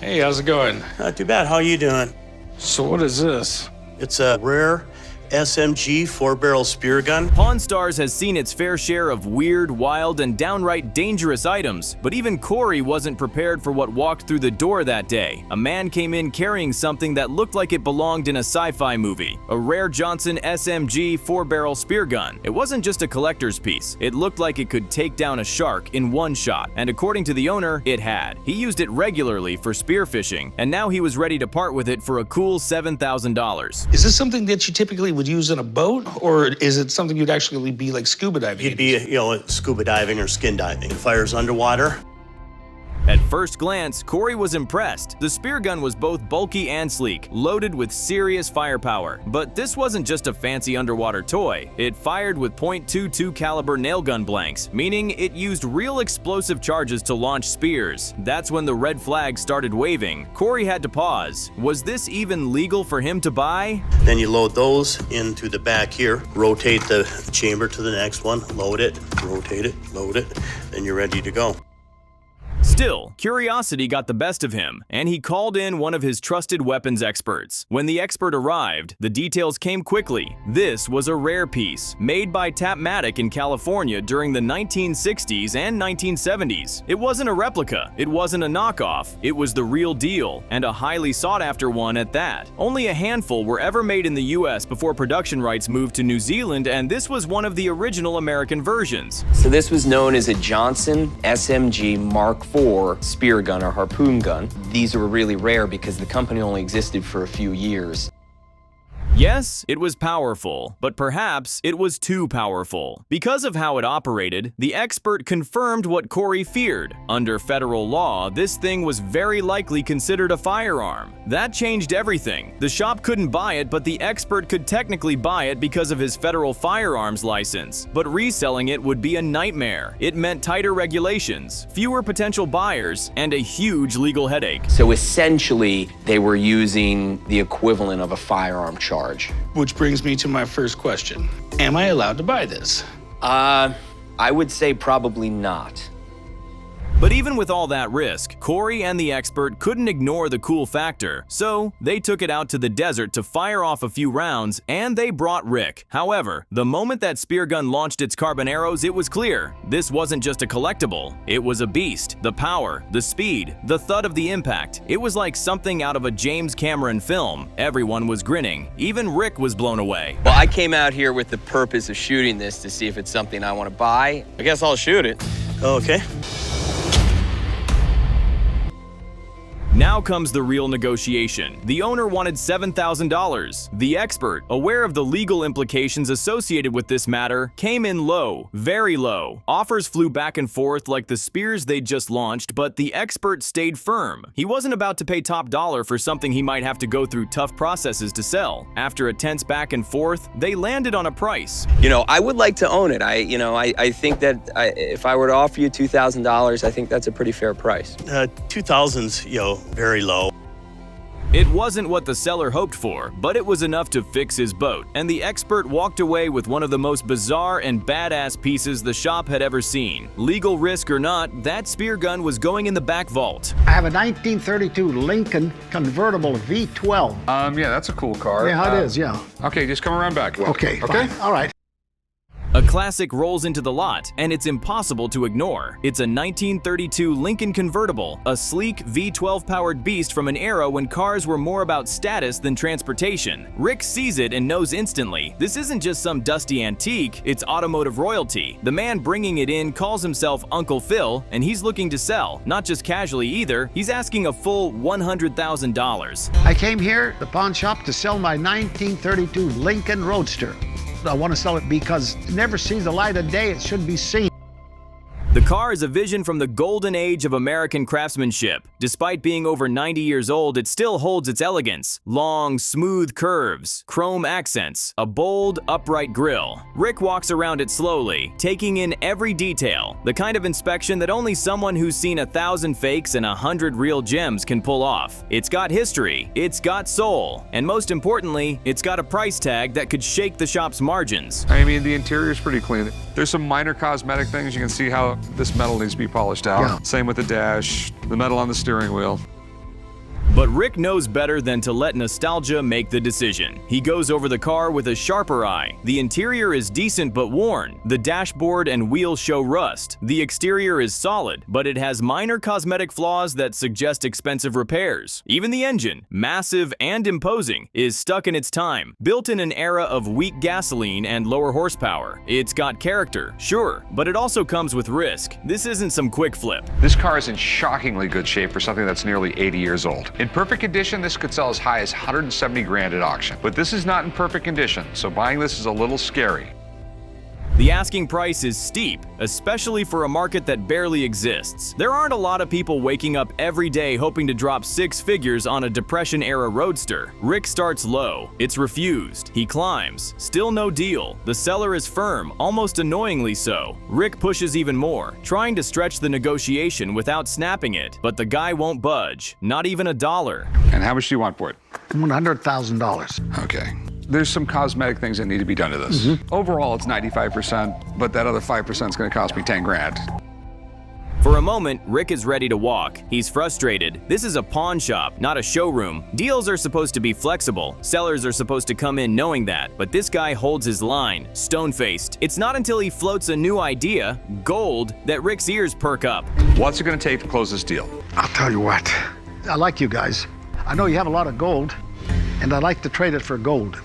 Hey, how's it going? Not too bad. How are you doing? So what is this? It's a rare SMG 4-barrel spear gun. Pawn Stars has seen its fair share of weird, wild, and downright dangerous items, but even Corey wasn't prepared for what walked through the door that day. A man came in carrying something that looked like it belonged in a sci-fi movie, a rare Johnson SMG 4-barrel spear gun. It wasn't just a collector's piece. It looked like it could take down a shark in one shot, and according to the owner, it had. He used it regularly for spearfishing, and now he was ready to part with it for a cool $7,000. Is this something that you typically would use in a boat, or is it something you'd actually be like scuba diving? You'd be, scuba diving or skin diving. It fires underwater. At first glance, Corey was impressed. The spear gun was both bulky and sleek, loaded with serious firepower. But this wasn't just a fancy underwater toy. It fired with .22 caliber nailgun blanks, meaning it used real explosive charges to launch spears. That's when the red flag started waving. Corey had to pause. Was this even legal for him to buy? Then you load those into the back here, rotate the chamber to the next one, load it, rotate it, load it, then you're ready to go. Still, curiosity got the best of him, and he called in one of his trusted weapons experts. When the expert arrived, the details came quickly. This was a rare piece, made by Tapmatic in California during the 1960s and 1970s. It wasn't a replica, it wasn't a knockoff, it was the real deal, and a highly sought-after one at that. Only a handful were ever made in the US before production rights moved to New Zealand, and this was one of the original American versions. So this was known as a Johnson SMG Mark IV spear gun or harpoon gun. These were really rare because the company only existed for a few years. Yes, it was powerful, but perhaps it was too powerful. Because of how it operated, the expert confirmed what Corey feared. Under federal law, this thing was very likely considered a firearm. That changed everything. The shop couldn't buy it, but the expert could technically buy it because of his federal firearms license. But reselling it would be a nightmare. It meant tighter regulations, fewer potential buyers, and a huge legal headache. So essentially, they were using the equivalent of a firearm charge. Which brings me to my first question. Am I allowed to buy this? I would say probably not. But even with all that risk, Corey and the expert couldn't ignore the cool factor, so they took it out to the desert to fire off a few rounds, and they brought Rick. However, the moment that spear gun launched its carbon arrows, it was clear. This wasn't just a collectible, it was a beast. The power, the speed, the thud of the impact. It was like something out of a James Cameron film. Everyone was grinning. Even Rick was blown away. Well, I came out here with the purpose of shooting this to see if it's something I want to buy. I guess I'll shoot it. Okay. Now comes the real negotiation. The owner wanted $7,000. The expert, aware of the legal implications associated with this matter, came in low, very low. Offers flew back and forth like the spears they'd just launched, but the expert stayed firm. He wasn't about to pay top dollar for something he might have to go through tough processes to sell. After a tense back and forth, they landed on a price. I would like to own it. I think that if I were to offer you $2,000, I think that's a pretty fair price. 2000's, very low. It wasn't what the seller hoped for, but it was enough to fix his boat, and the expert walked away with one of the most bizarre and badass pieces the shop had ever seen. Legal risk or not, that spear gun was going in the back vault. I have a 1932 Lincoln convertible V12. Yeah, that's a cool car. Yeah, it is, yeah. Okay, just come around back. Okay, fine. All right. A classic rolls into the lot, and it's impossible to ignore. It's a 1932 Lincoln convertible, a sleek V12-powered beast from an era when cars were more about status than transportation. Rick sees it and knows instantly, this isn't just some dusty antique, it's automotive royalty. The man bringing it in calls himself Uncle Phil, and he's looking to sell. Not just casually either, he's asking a full $100,000. I came here, the pawn shop, to sell my 1932 Lincoln Roadster. I want to sell it because it never sees the light of day. It should be seen. The car is a vision from the golden age of American craftsmanship. Despite being over 90 years old, it still holds its elegance. Long, smooth curves, chrome accents, a bold, upright grille. Rick walks around it slowly, taking in every detail, the kind of inspection that only someone who's seen 1,000 fakes and 100 real gems can pull off. It's got history, it's got soul, and most importantly, it's got a price tag that could shake the shop's margins. I mean, the interior's pretty clean. There's some minor cosmetic things. You can see how this metal needs to be polished out. Yeah. Same with the dash, the metal on the steering wheel. But Rick knows better than to let nostalgia make the decision. He goes over the car with a sharper eye. The interior is decent but worn. The dashboard and wheels show rust. The exterior is solid, but it has minor cosmetic flaws that suggest expensive repairs. Even the engine, massive and imposing, is stuck in its time. Built in an era of weak gasoline and lower horsepower. It's got character, sure, but it also comes with risk. This isn't some quick flip. This car is in shockingly good shape for something that's nearly 80 years old. In perfect condition, this could sell as high as 170 grand at auction. But this is not in perfect condition, so buying this is a little scary. The asking price is steep, especially for a market that barely exists. There aren't a lot of people waking up every day hoping to drop 6 figures on a Depression-era roadster. Rick starts low. It's refused. He climbs. Still no deal. The seller is firm, almost annoyingly so. Rick pushes even more, trying to stretch the negotiation without snapping it, but the guy won't budge, not even $1. And how much do you want for it? $100,000. Okay. There's some cosmetic things that need to be done to this. Overall, it's 95%, but that other 5% is going to cost me 10 grand. For a moment, Rick is ready to walk. He's frustrated. This is a pawn shop, not a showroom. Deals are supposed to be flexible. Sellers are supposed to come in knowing that, but this guy holds his line, stone-faced. It's not until he floats a new idea, gold, that Rick's ears perk up. What's it going to take to close this deal? I'll tell you what. I like you guys. I know you have a lot of gold, and I'd like to trade it for gold.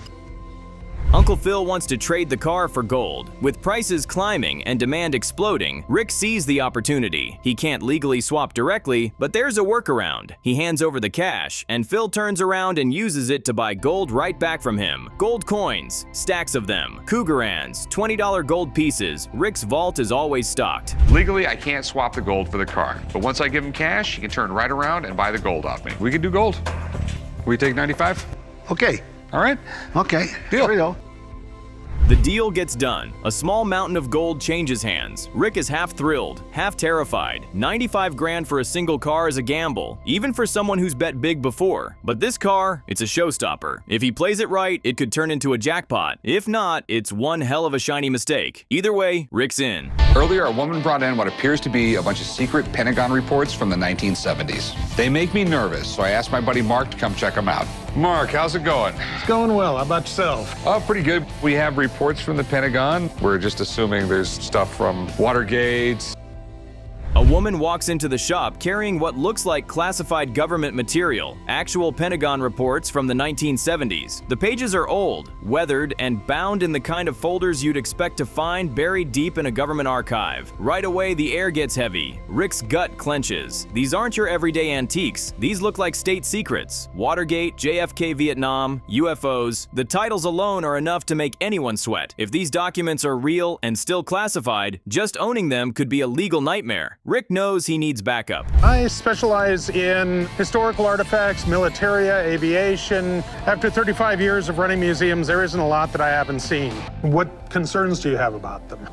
Uncle Phil wants to trade the car for gold. With prices climbing and demand exploding, Rick sees the opportunity. He can't legally swap directly, but there's a workaround. He hands over the cash, and Phil turns around and uses it to buy gold right back from him. Gold coins, stacks of them, Cougarans, $20 gold pieces. Rick's vault is always stocked. Legally, I can't swap the gold for the car, but once I give him cash, he can turn right around and buy the gold off me. We can do gold. We take 95? Okay. All right. Okay. Deal. Here we go. The deal gets done. A small mountain of gold changes hands. Rick is half thrilled, half terrified. 95 grand for a single car is a gamble, even for someone who's bet big before. But this car, it's a showstopper. If he plays it right, it could turn into a jackpot. If not, it's one hell of a shiny mistake. Either way, Rick's in. Earlier, a woman brought in what appears to be a bunch of secret Pentagon reports from the 1970s. They make me nervous, so I asked my buddy Mark to come check them out. Mark, how's it going? It's going well. How about yourself? Oh, pretty good. We have reports from the Pentagon. We're just assuming there's stuff from Watergate. A woman walks into the shop carrying what looks like classified government material, actual Pentagon reports from the 1970s. The pages are old, weathered, and bound in the kind of folders you'd expect to find buried deep in a government archive. Right away, the air gets heavy. Rick's gut clenches. These aren't your everyday antiques. These look like state secrets. Watergate, JFK Vietnam, UFOs. The titles alone are enough to make anyone sweat. If these documents are real and still classified, just owning them could be a legal nightmare. Rick knows he needs backup. I specialize in historical artifacts, militaria, aviation. After 35 years of running museums, there isn't a lot that I haven't seen. What concerns do you have about them?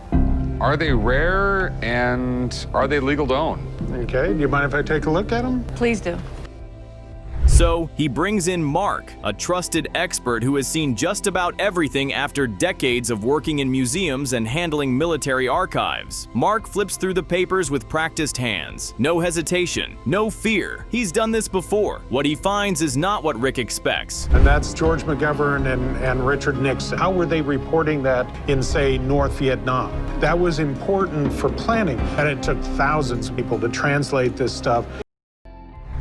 Are they rare and are they legal to own? Okay, do you mind if I take a look at them? Please do. So he brings in Mark, a trusted expert who has seen just about everything after decades of working in museums and handling military archives. Mark flips through the papers with practiced hands. No hesitation, no fear. He's done this before. What he finds is not what Rick expects. And that's George McGovern and Richard Nixon. How were they reporting that in, say, North Vietnam? That was important for planning, and it took thousands of people to translate this stuff.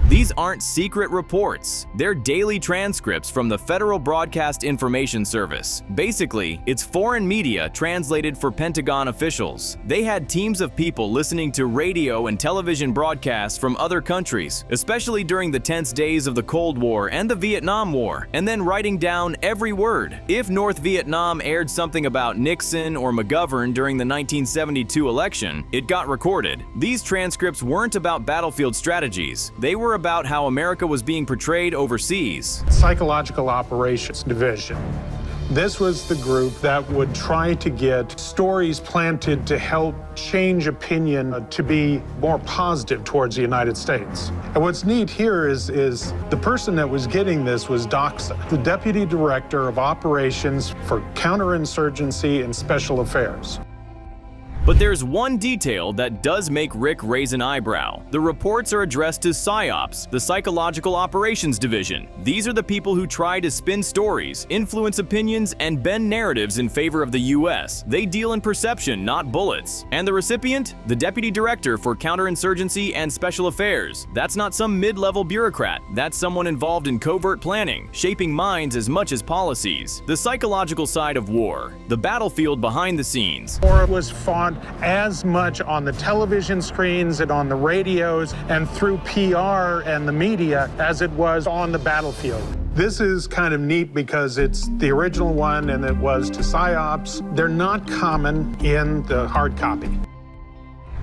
These aren't secret reports. They're daily transcripts from the Federal Broadcast Information Service. Basically, it's foreign media translated for Pentagon officials. They had teams of people listening to radio and television broadcasts from other countries, especially during the tense days of the Cold War and the Vietnam War, and then writing down every word. If North Vietnam aired something about Nixon or McGovern during the 1972 election, it got recorded. These transcripts weren't about battlefield strategies. They were about how America was being portrayed overseas. Psychological Operations Division. This was the group that would try to get stories planted to help change opinion to be more positive towards the United States. And what's neat here is the person that was getting this was Doxa, the Deputy Director of Operations for Counterinsurgency and Special Affairs. But there's one detail that does make Rick raise an eyebrow. The reports are addressed to PSYOPs, the Psychological Operations Division. These are the people who try to spin stories, influence opinions, and bend narratives in favor of the US. They deal in perception, not bullets. And the recipient? The Deputy Director for Counterinsurgency and Special Affairs. That's not some mid-level bureaucrat. That's someone involved in covert planning, shaping minds as much as policies. The psychological side of war. The battlefield behind the scenes. War was fought as much on the television screens and on the radios and through PR and the media as it was on the battlefield. This is kind of neat because it's the original one and it was to PSYOPs. They're not common in the hard copy.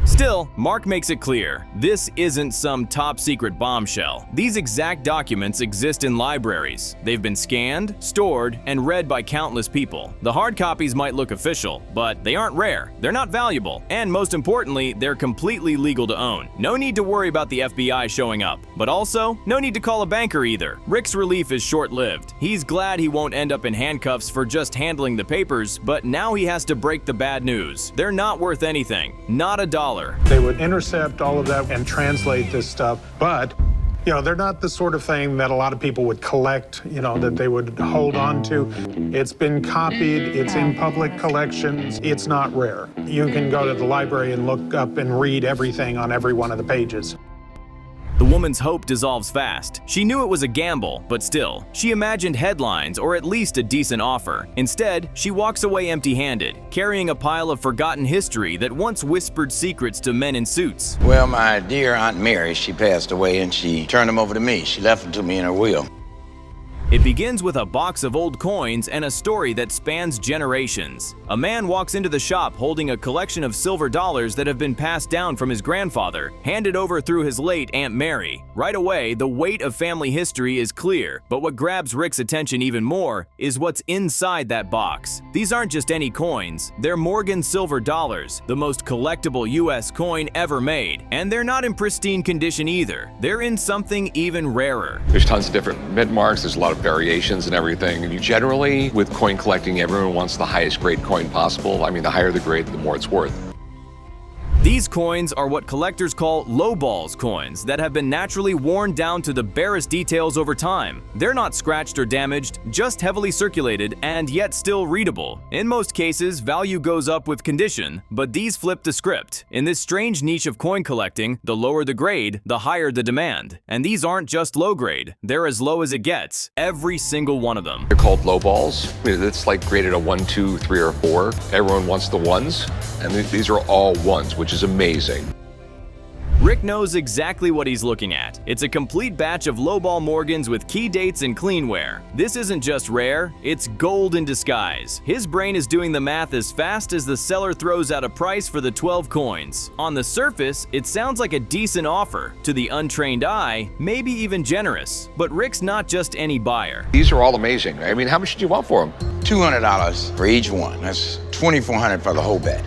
Still, Mark makes it clear, this isn't some top-secret bombshell. These exact documents exist in libraries. They've been scanned, stored, and read by countless people. The hard copies might look official, but they aren't rare, they're not valuable, and most importantly, they're completely legal to own. No need to worry about the FBI showing up. But also, no need to call a banker either. Rick's relief is short-lived. He's glad he won't end up in handcuffs for just handling the papers, but now he has to break the bad news. They're not worth anything. Not a dollar. They would intercept all of that and translate this stuff, but they're not the sort of thing that a lot of people would collect, that they would hold on to. It's been copied, it's in public collections, it's not rare. You can go to the library and look up and read everything on every one of the pages. The woman's hope dissolves fast. She knew it was a gamble, but still, she imagined headlines or at least a decent offer. Instead, she walks away empty-handed, carrying a pile of forgotten history that once whispered secrets to men in suits. Well, my dear Aunt Mary, she passed away and she turned them over to me. She left them to me in her will. It begins with a box of old coins and a story that spans generations. A man walks into the shop holding a collection of silver dollars that have been passed down from his grandfather, handed over through his late Aunt Mary. Right away, the weight of family history is clear, but what grabs Rick's attention even more is what's inside that box. These aren't just any coins, they're Morgan silver dollars, the most collectible US coin ever made. And they're not in pristine condition either. They're in something even rarer. There's tons of different mint marks, there's a lot of variations and everything. And generally, with coin collecting, everyone wants the highest grade coin possible. I mean, the higher the grade, the more it's worth. These coins are what collectors call lowballs coins that have been naturally worn down to the barest details over time. They're not scratched or damaged, just heavily circulated and yet still readable. In most cases, value goes up with condition, but these flip the script. In this strange niche of coin collecting, the lower the grade, the higher the demand. And these aren't just low grade, they're as low as it gets, every single one of them. They're called low balls. It's like graded a 1, 2, 3, or 4. Everyone wants the ones, and these are all ones, which is amazing. Rick knows exactly what he's looking at. It's a complete batch of lowball Morgans with key dates and cleanware. This isn't just rare, it's gold in disguise. His brain is doing the math as fast as the seller throws out a price for the 12 coins. On the surface, it sounds like a decent offer. To the untrained eye, maybe even generous. But Rick's not just any buyer. These are all amazing. I mean, how much did you want for them? $200 for each one. That's $2,400 for the whole batch.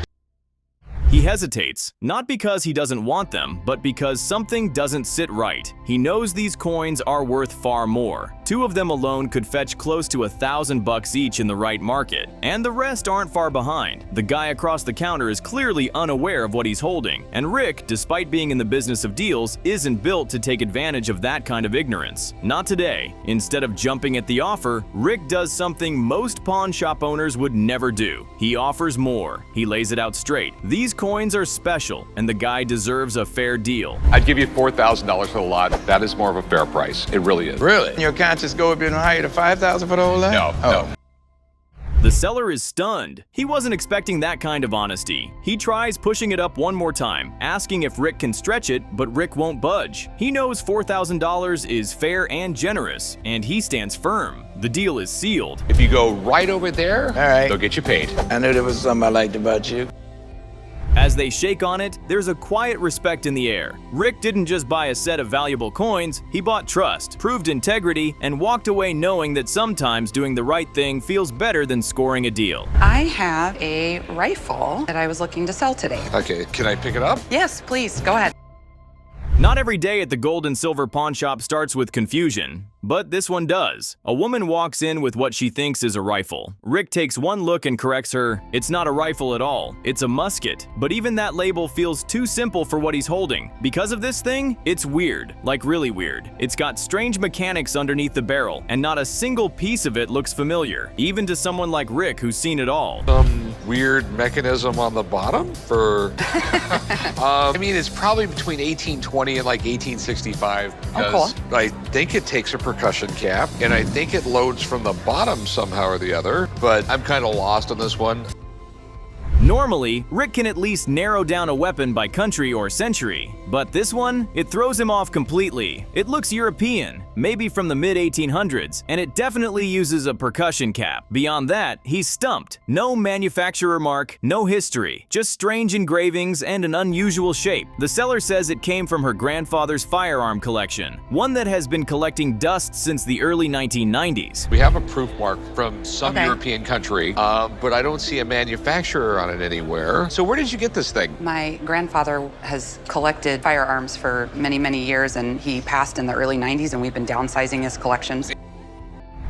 He hesitates, not because he doesn't want them, but because something doesn't sit right. He knows these coins are worth far more. 2 of them alone could fetch close to $1,000 each in the right market, and the rest aren't far behind. The guy across the counter is clearly unaware of what he's holding, and Rick, despite being in the business of deals, isn't built to take advantage of that kind of ignorance. Not today. Instead of jumping at the offer, Rick does something most pawn shop owners would never do. He offers more. He lays it out straight. These coins are special, and the guy deserves a fair deal. I'd give you $4,000 for the lot. That is more of a fair price. It really is. Really? Your conscience go up even higher to $5,000 for the whole lot? No. The seller is stunned. He wasn't expecting that kind of honesty. He tries pushing it up one more time, asking if Rick can stretch it, but Rick won't budge. He knows $4,000 is fair and generous, and he stands firm. The deal is sealed. If you go right over there, all right, they'll get you paid. I knew there was something I liked about you. As they shake on it, there's a quiet respect in the air. Rick didn't just buy a set of valuable coins, he bought trust, proved integrity, and walked away knowing that sometimes doing the right thing feels better than scoring a deal. I have a rifle that I was looking to sell today. Okay, can I pick it up? Yes, please, go ahead. Not every day at the gold and silver pawn shop starts with confusion, but this one does. A woman walks in with what she thinks is a rifle. Rick takes one look and corrects her, "It's not a rifle at all, it's a musket." But even that label feels too simple for what he's holding. Because of this thing, it's weird, like really weird. It's got strange mechanics underneath the barrel, and not a single piece of it looks familiar, even to someone like Rick who's seen it all. Some weird mechanism on the bottom for... I mean, it's probably between 1820 and like 1865 because I think it takes a percussion cap and I think it loads from the bottom somehow or the other, but I'm kind of lost on this one. Normally, Rick can at least narrow down a weapon by country or century, but this one, it throws him off completely. It looks European, maybe from the mid-1800s, and it definitely uses a percussion cap. Beyond that, he's stumped. No manufacturer mark, no history, just strange engravings and an unusual shape. The seller says it came from her grandfather's firearm collection, one that has been collecting dust since the early 1990s. We have a proof mark from some European country, but I don't see a manufacturer on it anywhere. So where did you get this thing? My grandfather has collected firearms for many, many years, and he passed in the early 90s, and we've been downsizing his collections.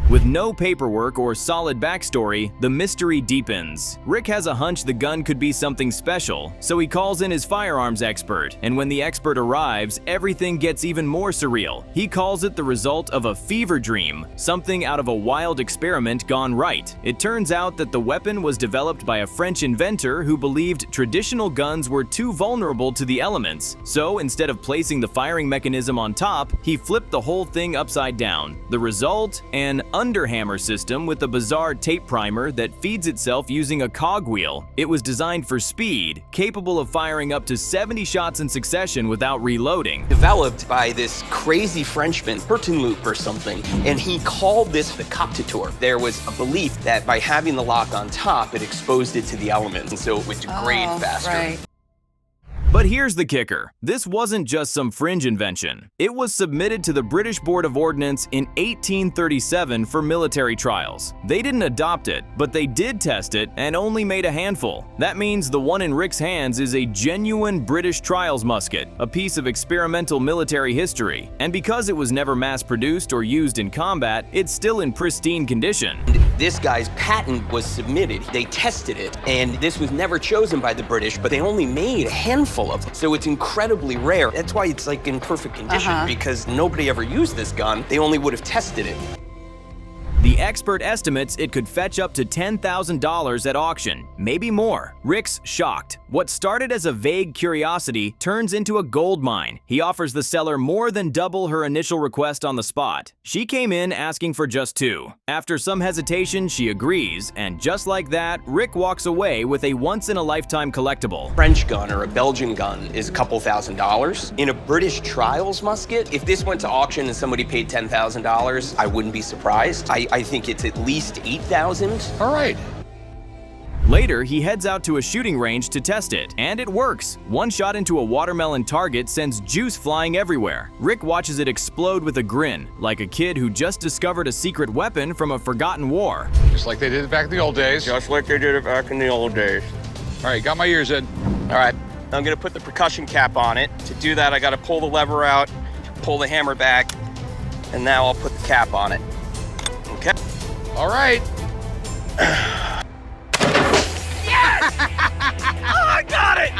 With no paperwork or solid backstory, the mystery deepens. Rick has a hunch the gun could be something special, so he calls in his firearms expert, and when the expert arrives, everything gets even more surreal. He calls it the result of a fever dream, something out of a wild experiment gone right. It turns out that the weapon was developed by a French inventor who believed traditional guns were too vulnerable to the elements, so instead of placing the firing mechanism on top, he flipped the whole thing upside down. The result? An underhammer system with a bizarre tape primer that feeds itself using a cogwheel. It was designed for speed, capable of firing up to 70 shots in succession without reloading. Developed by this crazy Frenchman, Loop or something, and he called this the Coptator. There was a belief that by having the lock on top, it exposed it to the elements, and so it would degrade faster. Right. But here's the kicker. This wasn't just some fringe invention. It was submitted to the British Board of Ordnance in 1837 for military trials. They didn't adopt it, but they did test it and only made a handful. That means the one in Rick's hands is a genuine British trials musket, a piece of experimental military history. And because it was never mass-produced or used in combat, it's still in pristine condition. This guy's patent was submitted. They tested it, and this was never chosen by the British, but they only made a handful of them. So it's incredibly rare. That's why it's like in perfect condition, because nobody ever used this gun. They only would have tested it. The expert estimates it could fetch up to $10,000 at auction, maybe more. Rick's shocked. What started as a vague curiosity turns into a gold mine. He offers the seller more than double her initial request on the spot. She came in asking for just $2. After some hesitation, she agrees, and just like that, Rick walks away with a once-in-a-lifetime collectible. French gun or a Belgian gun is a couple $1,000s. In a British trials musket, if this went to auction and somebody paid $10,000, I wouldn't be surprised. I think it's at least $8,000. All right. Later, he heads out to a shooting range to test it, and it works. One shot into a watermelon target sends juice flying everywhere. Rick watches it explode with a grin, like a kid who just discovered a secret weapon from a forgotten war. Just like they did it back in the old days. Just like they did it back in the old days. All right, got my ears in. All right, I'm gonna put the percussion cap on it. To do that, I gotta pull the lever out, pull the hammer back, and now I'll put the cap on it. Okay. All right. I got it!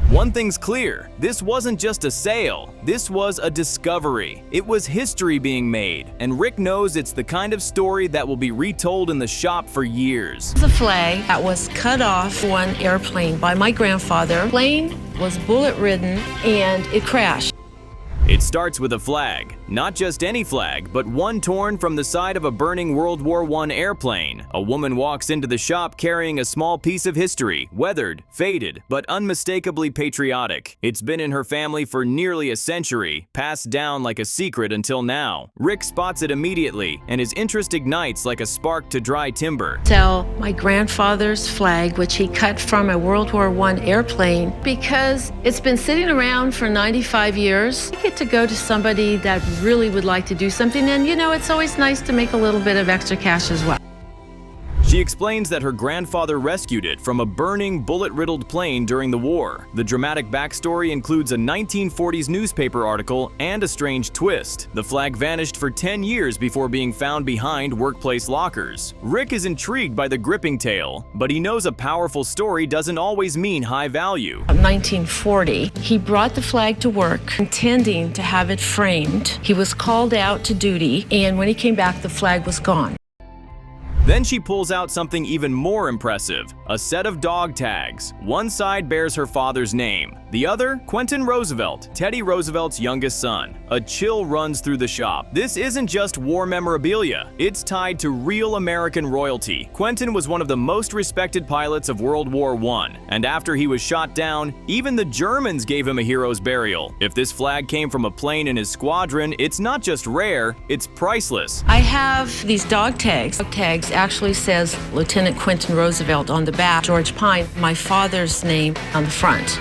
One thing's clear, this wasn't just a sale, this was a discovery. It was history being made, and Rick knows it's the kind of story that will be retold in the shop for years. The flag that was cut off one airplane by my grandfather. The plane was bullet-ridden and it crashed. It starts with a flag. Not just any flag, but one torn from the side of a burning World War I airplane. A woman walks into the shop carrying a small piece of history, weathered, faded, but unmistakably patriotic. It's been in her family for nearly a century, passed down like a secret until now. Rick spots it immediately, and his interest ignites like a spark to dry timber. Sell my grandfather's flag, which he cut from a World War I airplane, because it's been sitting around for 95 years. You get to go to somebody that really would like to do something, and you know, it's always nice to make a little bit of extra cash as well. She explains that her grandfather rescued it from a burning, bullet-riddled plane during the war. The dramatic backstory includes a 1940s newspaper article and a strange twist. The flag vanished for 10 years before being found behind workplace lockers. Rick is intrigued by the gripping tale, but he knows a powerful story doesn't always mean high value. In 1940, he brought the flag to work, intending to have it framed. He was called out to duty, and when he came back, the flag was gone. Then she pulls out something even more impressive, a set of dog tags. One side bears her father's name, the other, Quentin Roosevelt, Teddy Roosevelt's youngest son. A chill runs through the shop. This isn't just war memorabilia, it's tied to real American royalty. Quentin was one of the most respected pilots of World War I, and after he was shot down, even the Germans gave him a hero's burial. If this flag came from a plane in his squadron, it's not just rare, it's priceless. I have these dog tags. Dog tags actually says Lieutenant Quentin Roosevelt on the back, George Pine, my father's name on the front.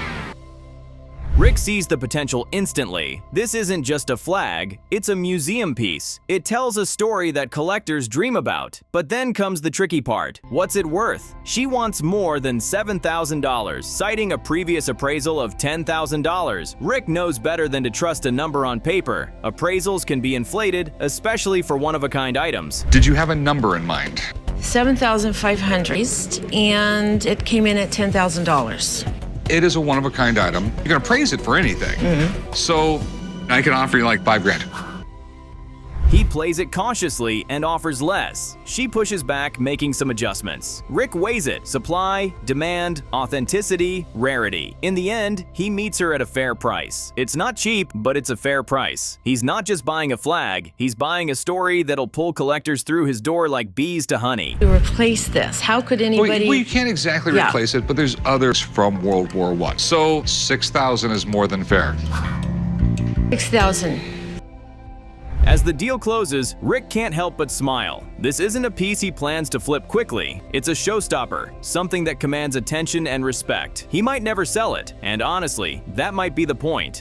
Rick sees the potential instantly. This isn't just a flag, it's a museum piece. It tells a story that collectors dream about. But then comes the tricky part. What's it worth? She wants more than $7,000, citing a previous appraisal of $10,000. Rick knows better than to trust a number on paper. Appraisals can be inflated, especially for one-of-a-kind items. Did you have a number in mind? $7,500, and it came in at $10,000. It is a one-of-a-kind item. You're gonna praise it for anything. So I can offer you like $5,000. He plays it cautiously and offers less. She pushes back, making some adjustments. Rick weighs it: supply, demand, authenticity, rarity. In the end, he meets her at a fair price. It's not cheap, but it's a fair price. He's not just buying a flag, he's buying a story that'll pull collectors through his door like bees to honey. To replace this, how could anybody... Well, you can't exactly replace it, but there's others from World War I. So $6,000 is more than fair. $6,000. As the deal closes, Rick can't help but smile. This isn't a piece he plans to flip quickly. It's a showstopper, something that commands attention and respect. He might never sell it, and honestly, that might be the point.